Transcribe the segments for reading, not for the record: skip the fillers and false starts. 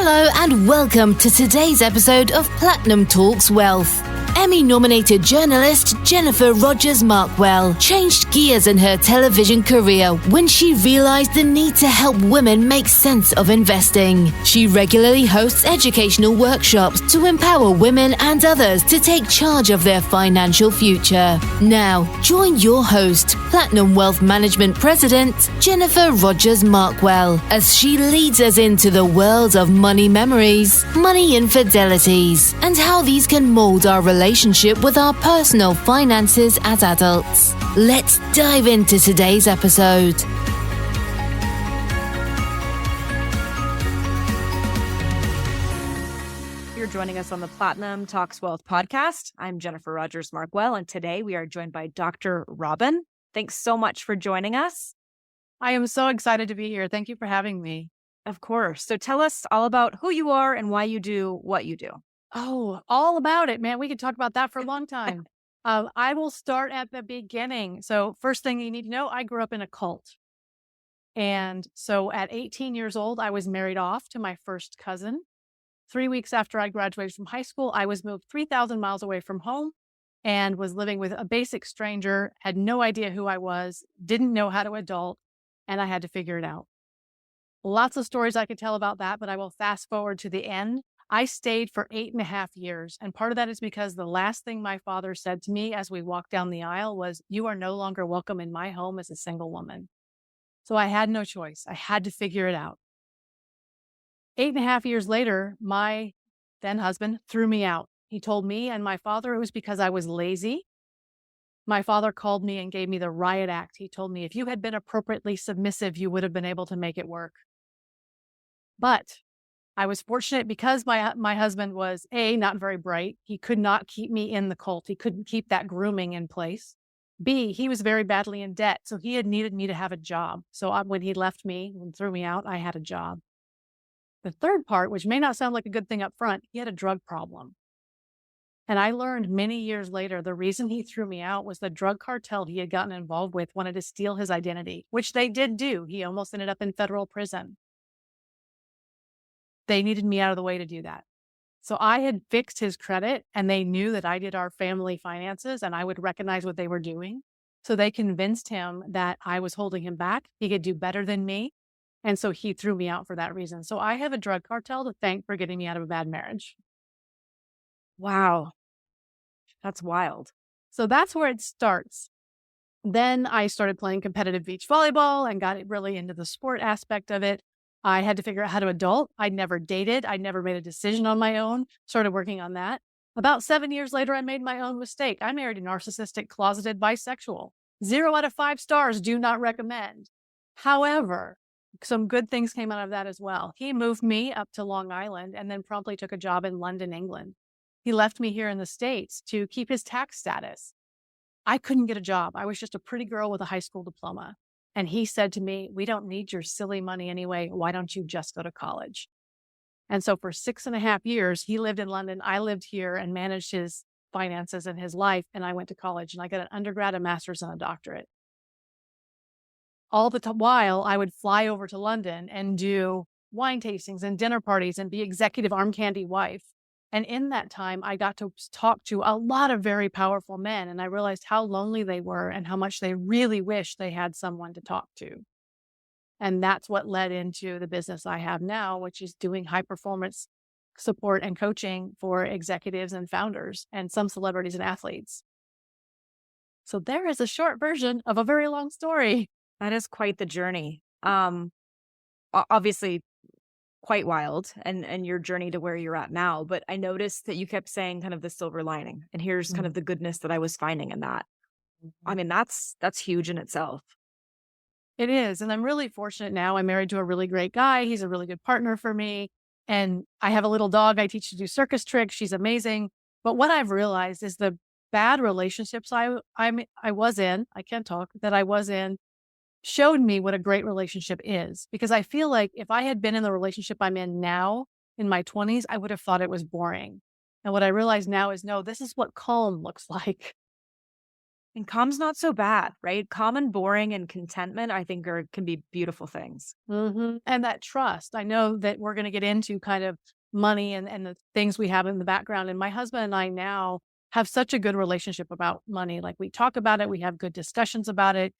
Hello and welcome to today's episode of Platinum Talks Wealth. Emmy Nominated journalist Jennifer Rogers Markwell changed gears in her television career when she realized the need to help women make sense of investing. She regularly hosts educational workshops to empower women and others to take charge of their financial future. Now, join your host, Platinum Wealth Management President Jennifer Rogers Markwell, as she leads us into the world of money memories, money infidelities, and how these can mold our relationship with our personal finances as adults. Let's dive into today's episode. You're joining us on the Platinum Talks Wealth podcast. I'm Jennifer Rogers Markwell, and today we are joined by Dr. Robyn. Thanks so much for joining us. I am so excited to be here. Thank you for having me. Of course. So tell us all about who you are and why you do what you do. Oh, all about it, man. We could talk about that for a long time. I will start at the beginning. So first thing you need to know, I grew up in a cult. And so at 18 years old, I was married off to my first cousin. 3 weeks after I graduated from high school, I was moved 3,000 miles away from home and was living with a basic stranger, had no idea who I was, didn't know how to adult, and I had to figure it out. Lots of stories I could tell about that, but I will fast forward to the end. I stayed for 8.5 years. And part of that is because the last thing my father said to me as we walked down the aisle was, "You are no longer welcome in my home as a single woman." So I had no choice. I had to figure it out. 8.5 years later, my then husband threw me out. He told me and my father it was because I was lazy. My father called me and gave me the riot act. He told me, if you had been appropriately submissive, you would have been able to make it work. But I was fortunate because my husband was not very bright. He could not keep me in the cult. He couldn't keep that grooming in place. B, he was very badly in debt. So he had needed me to have a job. So when he left me and threw me out, I had a job. The third part, which may not sound like a good thing up front, he had a drug problem. And I learned many years later, the reason he threw me out was the drug cartel he had gotten involved with wanted to steal his identity, which they did do. He almost ended up in federal prison. They needed me out of the way to do that. So I had fixed his credit and they knew that I did our family finances and I would recognize what they were doing. So they convinced him that I was holding him back. He could do better than me. And so he threw me out for that reason. So I have a drug cartel to thank for getting me out of a bad marriage. Wow. That's wild. So that's where it starts. Then I started playing competitive beach volleyball and got really into the sport aspect of it. I had to figure out how to adult. I'd never dated. I'd never made a decision on my own. Started working on that. About 7 years later, I made my own mistake. I married a narcissistic, closeted bisexual. 0 out of 5 stars, do not recommend. However, some good things came out of that as well. He moved me up to Long Island and then promptly took a job in London, England. He left me here in the States to keep his tax status. I couldn't get a job. I was just a pretty girl with a high school diploma. And he said to me, "We don't need your silly money anyway. Why don't you just go to college?" And so for 6.5 years, he lived in London. I lived here and managed his finances and his life. And I went to college and I got an undergrad, a master's, and a doctorate. All the while, I would fly over to London and do wine tastings and dinner parties and be executive arm candy wife. And in that time, I got to talk to a lot of very powerful men. And I realized how lonely they were and how much they really wish they had someone to talk to. And that's what led into the business I have now, which is doing high performance support and coaching for executives and founders and some celebrities and athletes. So there is a short version of a very long story. That is quite the journey. Obviously, quite wild and your journey to where you're at now. But I noticed that you kept saying kind of the silver lining and here's kind of the goodness that I was finding in that. I mean, that's huge in itself. It is. And I'm really fortunate now. I'm married to a really great guy. He's a really good partner for me. And I have a little dog I teach to do circus tricks. She's amazing. But what I've realized is the bad relationships I was in, showed me what a great relationship is. Because I feel like if I had been in the relationship I'm in now in my 20s, I would have thought it was boring. And what I realize now is, no, this is what calm looks like. And calm's not so bad, right? Calm and boring and contentment, I think can be beautiful things. And that trust. I know that we're going to get into kind of money and the things we have in the background. And my husband and I now have such a good relationship about money. Like we talk about it, we have good discussions about it.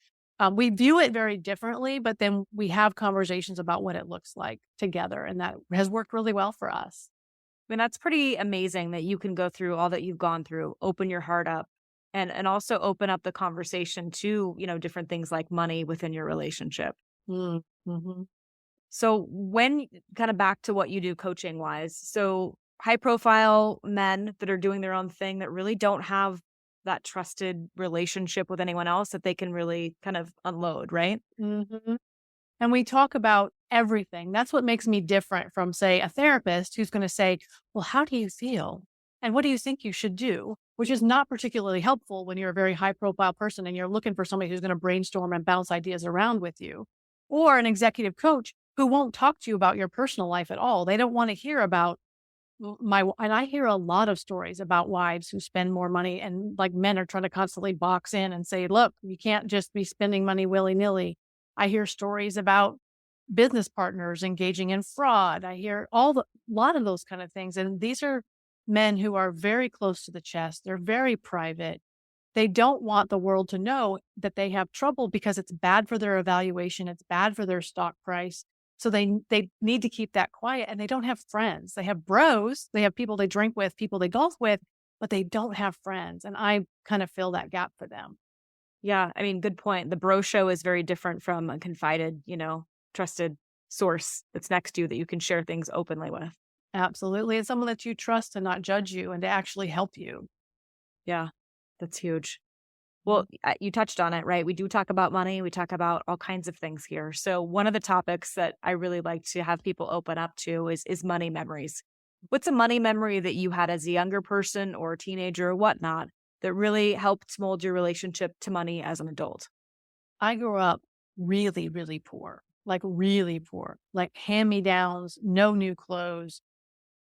We view it very differently, but then we have conversations about what it looks like together. And that has worked really well for us. I mean, that's pretty amazing that you can go through all that you've gone through, open your heart up, and also open up the conversation to, different things like money within your relationship. Mm-hmm. So when kind of back to what you do coaching wise, so high profile men that are doing their own thing that really don't have that trusted relationship with anyone else that they can really kind of unload, right? Mm-hmm. And we talk about everything. That's what makes me different from, say, a therapist who's going to say, well, how do you feel? And what do you think you should do? Which is not particularly helpful when you're a very high profile person and you're looking for somebody who's going to brainstorm and bounce ideas around with you. Or an executive coach who won't talk to you about your personal life at all. They don't want to hear about and I hear a lot of stories about wives who spend more money and like men are trying to constantly box in and say, look, you can't just be spending money willy nilly. I hear stories about business partners engaging in fraud. I hear a lot of those kind of things. And these are men who are very close to the chest. They're very private. They don't want the world to know that they have trouble because it's bad for their evaluation. It's bad for their stock price. So they need to keep that quiet, and they don't have friends. They have bros. They have people they drink with, people they golf with, but they don't have friends. And I kind of fill that gap for them. Yeah. I mean, good point. The bro show is very different from a confided, trusted source that's next to you that you can share things openly with. Absolutely. It's someone that you trust to not judge you and to actually help you. Yeah, that's huge. Well, you touched on it, right? We do talk about money. We talk about all kinds of things here. So one of the topics that I really like to have people open up to is money memories. What's a money memory that you had as a younger person or a teenager or whatnot that really helped mold your relationship to money as an adult? I grew up really, really poor, like hand-me-downs, no new clothes,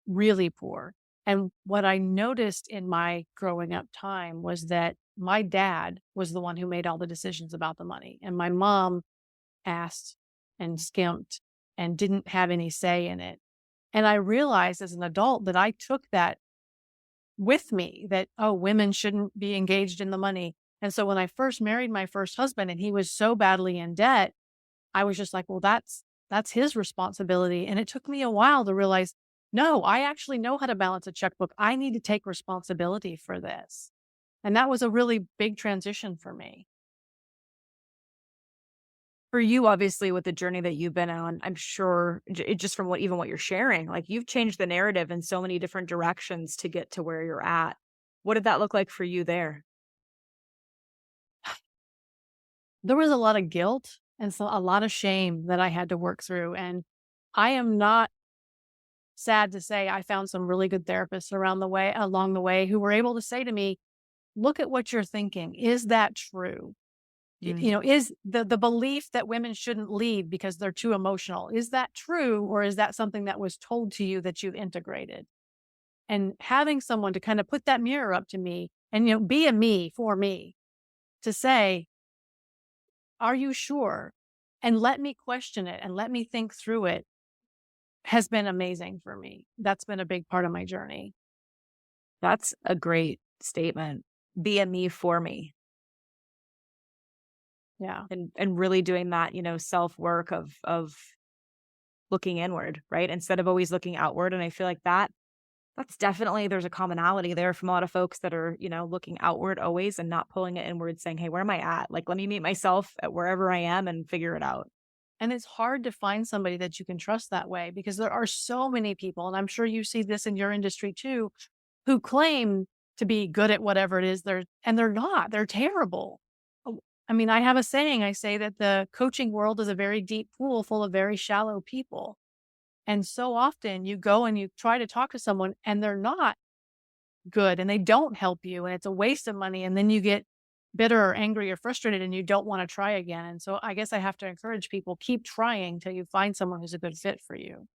really poor. And what I noticed in my growing up time was that my dad was the one who made all the decisions about the money. And my mom asked and skimped and didn't have any say in it. And I realized as an adult that I took that with me, that, oh, women shouldn't be engaged in the money. And so when I first married my first husband and he was so badly in debt, I was just like, well, that's his responsibility. And it took me a while to realize, no, I actually know how to balance a checkbook. I need to take responsibility for this. And that was a really big transition for me. For you, obviously, with the journey that you've been on, I'm sure just from what you're sharing, like you've changed the narrative in so many different directions to get to where you're at. What did that look like for you there? There was a lot of guilt and a lot of shame that I had to work through. And I am not sad to say I found some really good therapists along the way who were able to say to me, look at what you're thinking. Is that true? Is the belief that women shouldn't lead because they're too emotional, is that true? Or is that something that was told to you that you've integrated? And having someone to kind of put that mirror up to me and, be a me for me to say, are you sure? And let me question it and let me think through it has been amazing for me. That's been a big part of my journey. That's a great statement. Be a me for me. Yeah. And really doing that, self-work of looking inward, right? Instead of always looking outward. And I feel like that's definitely, there's a commonality there from a lot of folks that are, looking outward always and not pulling it inward, saying, hey, where am I at? Like, let me meet myself at wherever I am and figure it out. And it's hard to find somebody that you can trust that way because there are so many people, and I'm sure you see this in your industry too, who claim to be good at whatever it is they're not. They're terrible. I mean, I have a saying. I say that the coaching world is a very deep pool full of very shallow people. And so often you go and you try to talk to someone and they're not good and they don't help you and it's a waste of money. And then you get bitter or angry or frustrated and you don't want to try again. And so I guess I have to encourage people, keep trying till you find someone who's a good fit for you.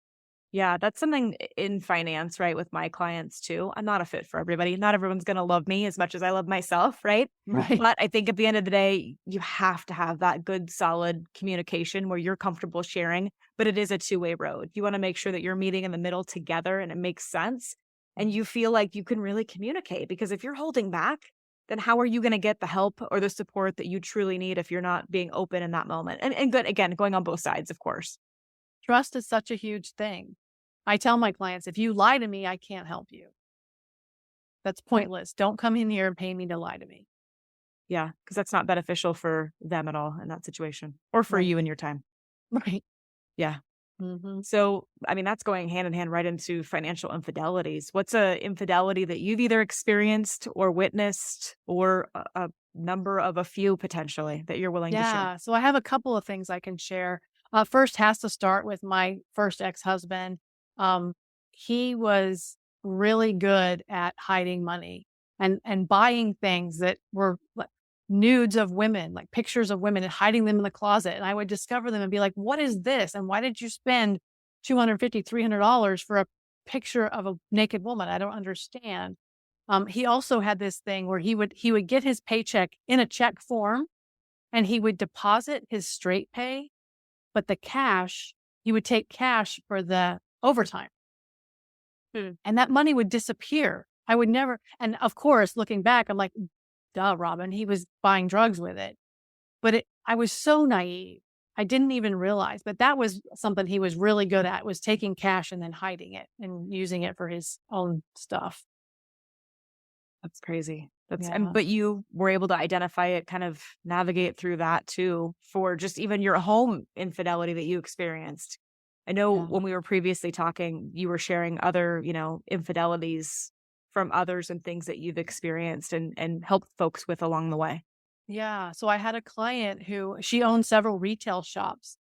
Yeah, that's something in finance, right, with my clients too. I'm not a fit for everybody. Not everyone's going to love me as much as I love myself, right? Right. But I think at the end of the day, you have to have that good, solid communication where you're comfortable sharing, but it is a two-way road. You want to make sure that you're meeting in the middle together and it makes sense and you feel like you can really communicate, because if you're holding back, then how are you going to get the help or the support that you truly need if you're not being open in that moment? And good, again, going on both sides, of course. Trust is such a huge thing. I tell my clients, if you lie to me, I can't help you. That's pointless. Don't come in here and pay me to lie to me. Yeah, because that's not beneficial for them at all in that situation, or for Right. you and your time. Right. Yeah. Mm-hmm. So, I mean, that's going hand in hand right into financial infidelities. What's a infidelity that you've either experienced or witnessed, or a number of a few potentially that you're willing to share? Yeah. So I have a couple of things I can share. First has to start with my first ex-husband. He was really good at hiding money and buying things that were like nudes of women, like pictures of women, and hiding them in the closet. And I would discover them and be like, what is this? And why did you spend $250, $300 for a picture of a naked woman? I don't understand. He also had this thing where he would get his paycheck in a check form and he would deposit his straight pay, but the cash, he would take cash for the overtime. And that money would disappear. I would never, and of course, looking back, I'm like, duh, Robyn, he was buying drugs with it. But I was so naive. I didn't even realize, but that was something he was really good at, was taking cash and then hiding it and using it for his own stuff. That's crazy. Yeah. But you were able to identify it, kind of navigate through that too, for just even your home infidelity that you experienced. I know when we were previously talking, you were sharing other, infidelities from others and things that you've experienced and helped folks with along the way. Yeah. So I had a client who, she owned several retail shops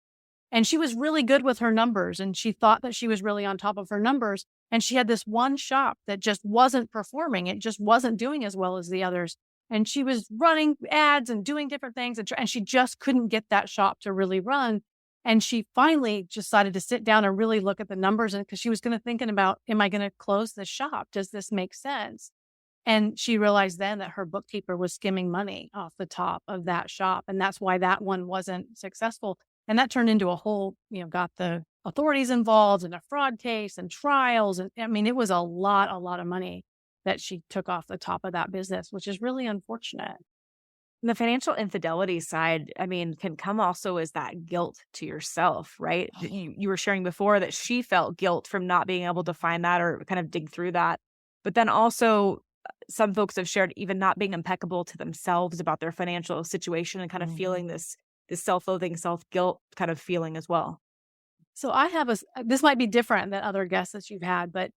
and she was really good with her numbers and she thought that she was really on top of her numbers. And she had this one shop that just wasn't performing. It just wasn't doing as well as the others. And she was running ads and doing different things. And she just couldn't get that shop to really run. And she finally decided to sit down and really look at the numbers. And because she was thinking about, am I going to close the shop? Does this make sense? And she realized then that her bookkeeper was skimming money off the top of that shop. And that's why that one wasn't successful. And that turned into a whole, got the authorities involved in a fraud case and trials. And I mean, it was a lot of money that she took off the top of that business, which is really unfortunate. And the financial infidelity side, I mean, can come also as that guilt to yourself, right? You were sharing before that she felt guilt from not being able to find that or kind of dig through that. But then also some folks have shared even not being impeccable to themselves about their financial situation and kind of feeling this self-loathing, self-guilt kind of feeling as well. So I have this might be different than other guests that you've had, but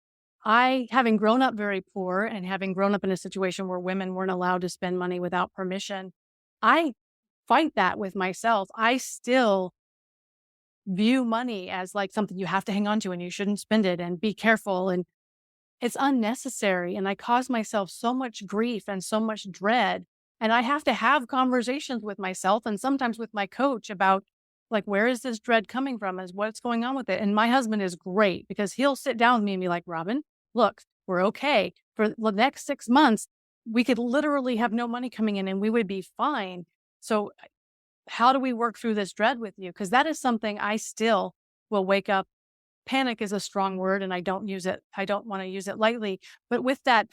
I, having grown up very poor and having grown up in a situation where women weren't allowed to spend money without permission, I fight that with myself. I still view money as like something you have to hang on to and you shouldn't spend it and be careful. And it's unnecessary. And I cause myself so much grief and so much dread. And I have to have conversations with myself and sometimes with my coach about like, where is this dread coming from? Is what's going on with it? And my husband is great because he'll sit down with me and be like, Robyn, look, we're okay. For the next 6 months, we could literally have no money coming in and we would be fine. So how do we work through this dread with you? Because that is something I still will wake up. Panic is a strong word and I don't use it. I don't want to use it lightly. But with that,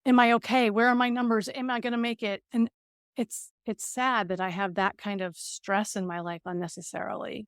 am I okay? Where are my numbers? Am I going to make it? And it's sad that I have that kind of stress in my life unnecessarily.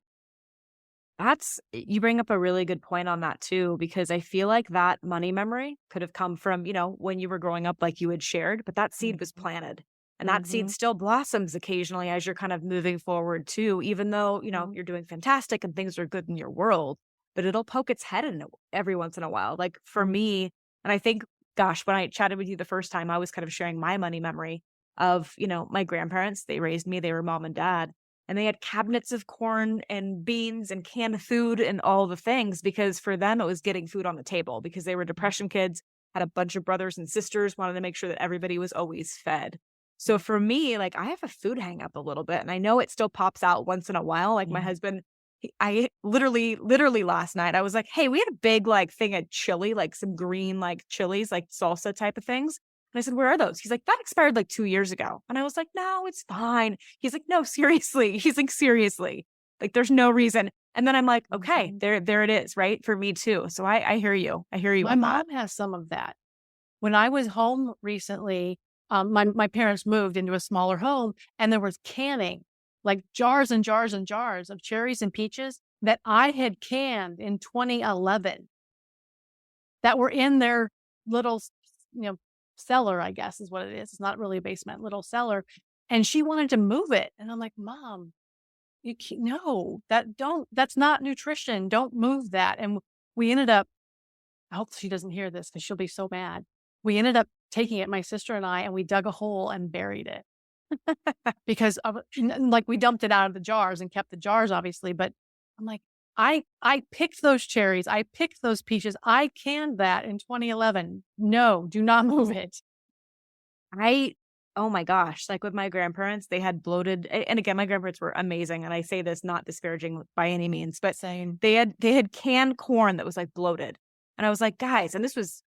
You bring up a really good point on that too, because I feel like that money memory could have come from, when you were growing up, like you had shared, but that seed was planted and that seed still blossoms occasionally as you're kind of moving forward too, even though, you're doing fantastic and things are good in your world, but it'll poke its head in every once in a while. Like for me, and I think, gosh, when I chatted with you the first time, I was kind of sharing my money memory of, my grandparents. They raised me, they were mom and dad, and they had cabinets of corn and beans and canned food and all the things, because for them, it was getting food on the table because they were depression kids, had a bunch of brothers and sisters, wanted to make sure that everybody was always fed. So for me, like I have a food hang up a little bit and I know it still pops out once in a while. Like my husband, I literally last night, I was like, hey, we had a big like thing of chili, like some green, like chilies, like salsa type of things. And I said, where are those? He's like, that expired like 2 years ago. And I was like, no, it's fine. He's like, no, seriously. He's like, seriously, like there's no reason. And then I'm like, okay, there it is, right? For me too. So I hear you. I hear you. My mom has some of that. When I was home recently, my parents moved into a smaller home, and there was canning, like jars and jars and jars of cherries and peaches that I had canned in 2011 that were in their little, cellar, I guess is what it is. It's not really a basement, little cellar. And she wanted to move it. And I'm like, Mom, you can't, no, that's not nutrition. Don't move that. And we ended up, I hope she doesn't hear this because she'll be so mad. We ended up taking it, my sister and I, and we dug a hole and buried it because like we dumped it out of the jars and kept the jars, obviously. But I'm like, I picked those cherries. I picked those peaches. I canned that in 2011. No, do not move it. Oh my gosh. Like with my grandparents, they had bloated, and again, my grandparents were amazing. And I say this not disparaging by any means, but Same. they had canned corn that was like bloated. And I was like, guys, and this was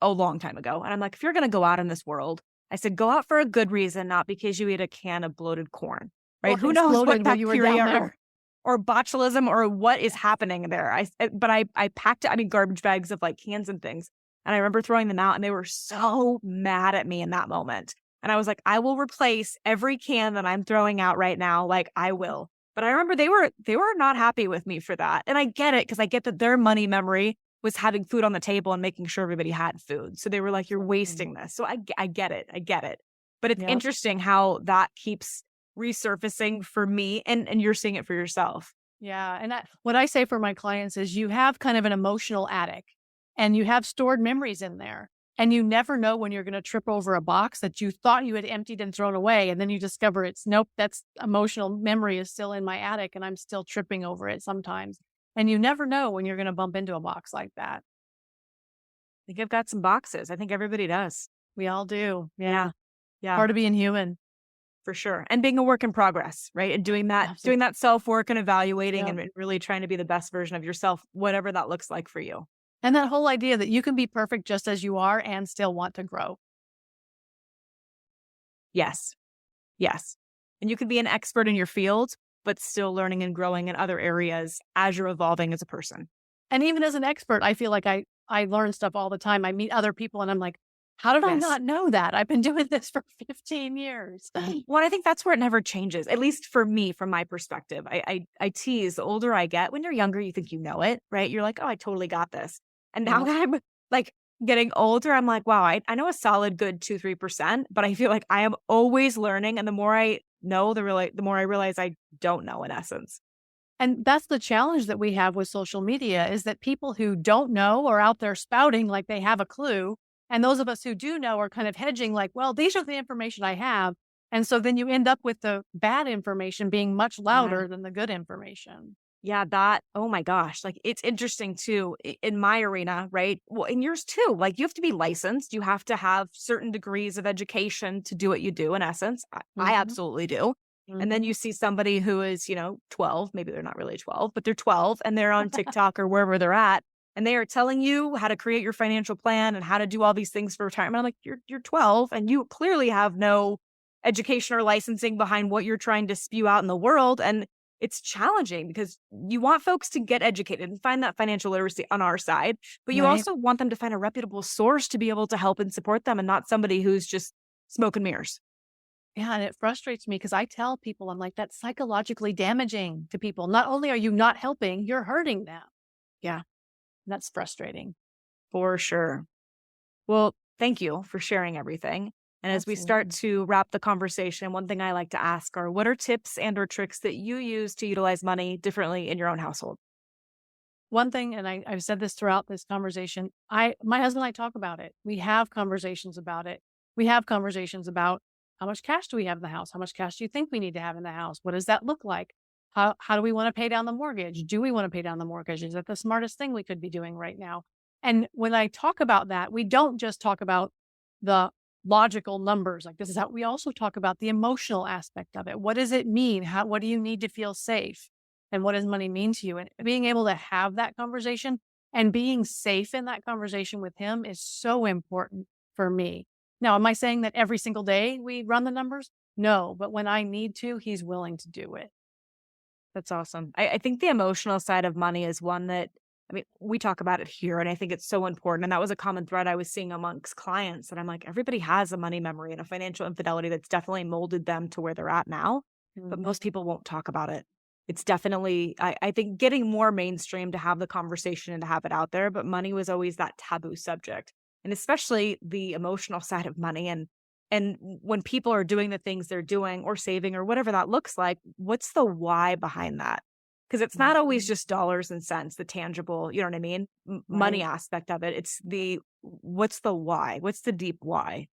a long time ago. And I'm like, if you're going to go out in this world, I said, go out for a good reason, not because you eat a can of bloated corn, right? Well, who knows what you were down there, or botulism or what is happening there. But I packed, garbage bags of like cans and things. And I remember throwing them out, and they were so mad at me in that moment. And I was like, I will replace every can that I'm throwing out right now. Like I will. But I remember they were not happy with me for that. And I get it, because I get that their money memory was having food on the table and making sure everybody had food. So they were like, you're wasting this. So I get it. But it's interesting how that keeps resurfacing for me, and you're seeing it for yourself. Yeah. And what I say for my clients is you have kind of an emotional attic, and you have stored memories in there. And you never know when you're going to trip over a box that you thought you had emptied and thrown away. And then you discover nope, that's emotional memory is still in my attic, and I'm still tripping over it sometimes. And you never know when you're going to bump into a box like that. I think I've got some boxes. I think everybody does. We all do. Yeah. Part of being human. For sure. And being a work in progress, right? And doing that self-work and evaluating and really trying to be the best version of yourself, whatever that looks like for you. And that whole idea that you can be perfect just as you are and still want to grow. Yes. And you can be an expert in your field, but still learning and growing in other areas as you're evolving as a person. And even as an expert, I feel like I learn stuff all the time. I meet other people and I'm like, how did I not know that? I've been doing this for 15 years. Well, I think that's where it never changes, at least for me, from my perspective. I tease, the older I get, when you're younger, you think you know it, right? You're like, oh, I totally got this. And now that I'm like getting older, I'm like, wow, I know a solid good 2-3%, but I feel like I am always learning. And the more I know, the more I realize I don't know, in essence. And that's the challenge that we have with social media, is that people who don't know are out there spouting like they have a clue. And those of us who do know are kind of hedging like, well, these are the information I have. And so then you end up with the bad information being much louder than the good information. Yeah, oh my gosh. Like, it's interesting too, in my arena, right? Well, in yours too, like you have to be licensed. You have to have certain degrees of education to do what you do, in essence. I absolutely do. And then you see somebody who is, 12, maybe they're not really 12, but they're 12 and they're on TikTok or wherever they're at. And they are telling you how to create your financial plan and how to do all these things for retirement. I'm like, you're 12 and you clearly have no education or licensing behind what you're trying to spew out in the world. And it's challenging because you want folks to get educated and find that financial literacy on our side, but you also want them to find a reputable source to be able to help and support them, and not somebody who's just smoke and mirrors. Yeah. And it frustrates me because I tell people, I'm like, that's psychologically damaging to people. Not only are you not helping, you're hurting them. Yeah. And that's frustrating. For sure. Well, thank you for sharing everything. And as we start to wrap the conversation, one thing I like to ask are, what are tips and or tricks that you use to utilize money differently in your own household? One thing, and I've said this throughout this conversation, my husband and I talk about it. We have conversations about it. We have conversations about how much cash do we have in the house? How much cash do you think we need to have in the house? What does that look like? How do we want to pay down the mortgage? Do we want to pay down the mortgage? Is that the smartest thing we could be doing right now? And when I talk about that, we don't just talk about the logical numbers. Like, this is how we also talk about the emotional aspect of it. What does it mean? What do you need to feel safe? and what does money mean to you? And being able to have that conversation and being safe in that conversation with him is so important for me. Now, am I saying that every single day we run the numbers? No, but when I need to, he's willing to do it. That's awesome. I think the emotional side of money is one that, I mean, we talk about it here, and I think it's so important. And that was a common thread I was seeing amongst clients. And I'm like, everybody has a money memory and a financial infidelity that's definitely molded them to where they're at now. But most people won't talk about it. It's definitely, I think, getting more mainstream to have the conversation and to have it out there. But money was always that taboo subject, and especially the emotional side of money. And when people are doing the things they're doing or saving or whatever that looks like, what's the why behind that? Because it's not always just dollars and cents, the tangible, you know what I mean? Money aspect of it. It's what's the why? What's the deep why?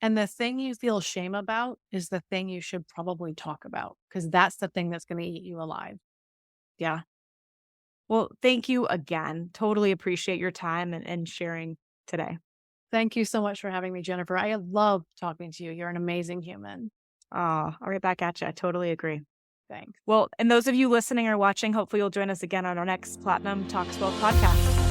And the thing you feel shame about is the thing you should probably talk about, because that's the thing that's going to eat you alive. Yeah. Well, thank you again. Totally appreciate your time and sharing today. Thank you so much for having me, Jennifer. I love talking to you. You're an amazing human. Oh, all right, back at you. I totally agree. Thanks. Well, and those of you listening or watching, hopefully you'll join us again on our next Platinum Talks Wealth podcast.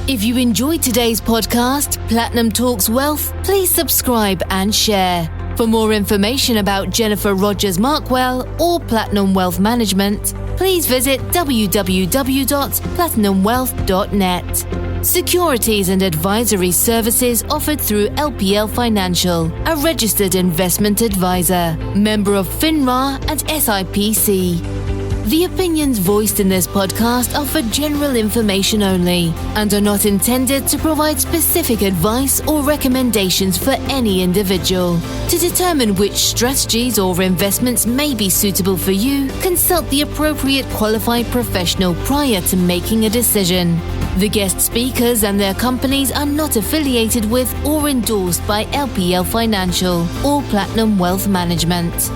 If you enjoyed today's podcast, Platinum Talks Wealth, please subscribe and share. For more information about Jennifer Rogers Markwell or Platinum Wealth Management, please visit www.platinumwealth.net. Securities and advisory services offered through LPL Financial, a registered investment advisor, member of FINRA and SIPC. The opinions voiced in this podcast are for general information only and are not intended to provide specific advice or recommendations for any individual. To determine which strategies or investments may be suitable for you, consult the appropriate qualified professional prior to making a decision. The guest speakers and their companies are not affiliated with or endorsed by LPL Financial or Platinum Wealth Management.